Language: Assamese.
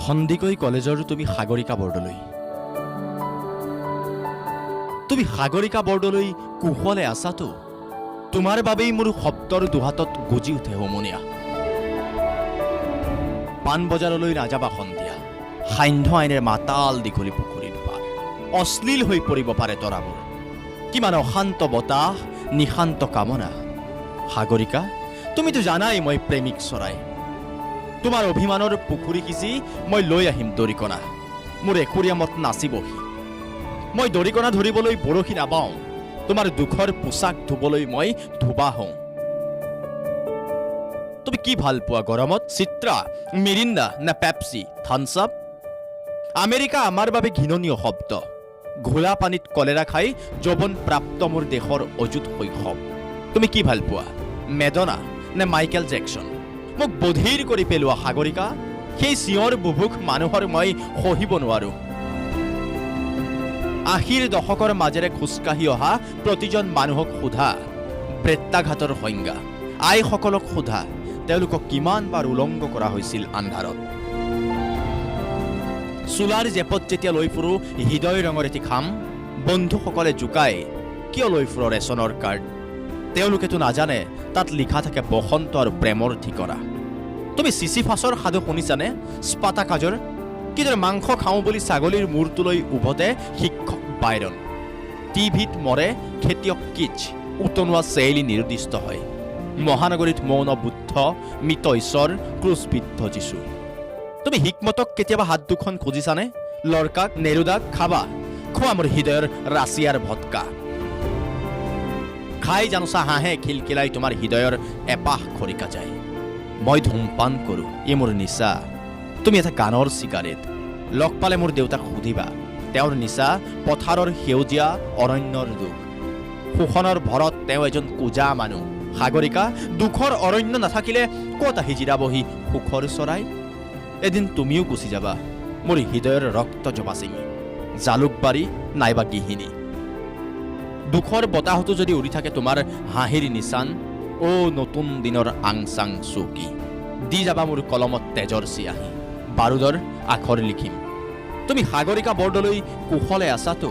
সন্দিকৈ কলেজৰ তুমি সাগৰিকা বৰদলৈ। তুমি সাগৰিকা বৰদলৈ কুশলে আছাতো? তোমাৰ বাবেই মোৰ শব্দৰ দুহাতত গুজি উঠে হুমুনিয়া। পাণবজাৰলৈ নাযাবা সন্ধিয়া, সান্ধ্য আইনেৰ মাতাল দীঘলী পুখুৰীৰ পাৰ। অশ্লীল হৈ পৰিব পাৰে তৰাবোৰ, কিমান অশান্ত বতাহ, নিশান্ত কামনা। সাগৰিকা, তুমিতো জানাই মই প্ৰেমিক চৰাই। তোমাৰ অভিমানৰ পুখুৰী সিঁচি মই লৈ আহিম দৰিকণা, মোৰ একুৰিয়ামত নাচিবহি। মই দৰিকণা ধৰিবলৈ বৰশী নাবাওঁ, তোমাৰ দুখৰ পোচাক ধুবলৈ মই ধুবা হওঁ। তুমি কি ভাল পোৱা গৰমত? চিত্ৰা, মিৰিণ্ডা নে পেপচি, থামছ আপ? আমেৰিকা আমাৰ বাবে ঘৃণনীয় শব্দ। ঘোলা পানীত কলেৰা খাই যৌৱন প্ৰাপ্ত মোৰ দেশৰ অযুত শৈশৱ। তুমি কি ভাল পোৱা, মেডনা নে মাইকেল জেকচন? মোক বধিৰ কৰি পেলোৱা সাগৰিকা, সেই চিঞৰ বুভুক মানুহৰ মই সহিব নোৱাৰো। ৮০ৰ দশকৰ মাজেৰে খোজকাঢ়ি অহা প্ৰতিজন মানুহক সোধা প্ৰেত্যাঘাতৰ সংজ্ঞা। আইসকলক সোধা তেওঁলোকক কিমান বাৰ উলংগ কৰা হৈছিল আন্ধাৰত। চোলাৰ জেপত যেতিয়া লৈ ফুৰো হৃদয় ৰঙৰ এটি খাম, বন্ধুসকলে জোকায় কিয় লৈ ফুৰ ৰেচনৰ কাৰ্ড? তেওঁলোকেতো নাজানে তাত লিখা থাকে বসন্ত আৰু প্ৰেমৰ ঠিকনা। তুমি চিচিফাছৰ সাধু শুনিছানে? স্পাটাকাজৰ কিদৰে মাংস খাওঁ বুলি ছাগলীৰ মূৰটোলৈ উভতে শিক্ষক বাইৰন। টিভিত মৰে খেতিয়ক কিচ, উতনোৱা চেইলি নিৰ্দিষ্ট হয়। মহানগৰীত মৌন বুদ্ধ, মৃত ঈশ্বৰ, ক্ৰুচবিদ্ধ যীশু। তুমি হিকমতক কেতিয়াবা হাত দুখন খুজিছানে? লৰকাক, নেৰুদাক খাবা, খোৱা মোৰ হৃদয়ৰ ৰাছিয়াৰ ভটকা। খাই জানোচা হাঁহে খিলখিলাই তোমাৰ হৃদয়ৰ এপাহ খৰিকা যায়। মই ধূমপান কৰোঁ, ই মোৰ নিচা। তুমি এটা গানৰ চিগাৰেট। লগ পালে মোৰ দেউতাক সুধিবা, তেওঁৰ নিচা পথাৰৰ সেউজীয়া অৰণ্যৰ দুখ। শোষণৰ ভৰত তেওঁ এজন কোজা মানুহ। সাগৰিকা, দুখৰ অৰণ্য নাথাকিলে ক'ত আহি জিৰাবহি সুখৰ চৰাই? এদিন তুমিও গুচি যাবা মোৰ হৃদয়ৰ ৰক্ত জপা ছিঙি, জালুকবাৰী নাইবা গিহিনী। দুখৰ বতাহতো যদি উৰি থাকে তোমাৰ হাঁহিৰ নিচান, নতুন দিনৰ আংচাং চৌকী। দি যাবা মোৰ কলমত তেজৰ চিয়াহী, বাৰুদৰ আখৰ লিখিম। তুমি সাগৰিকা বৰদলৈ কুশলে আছাতো?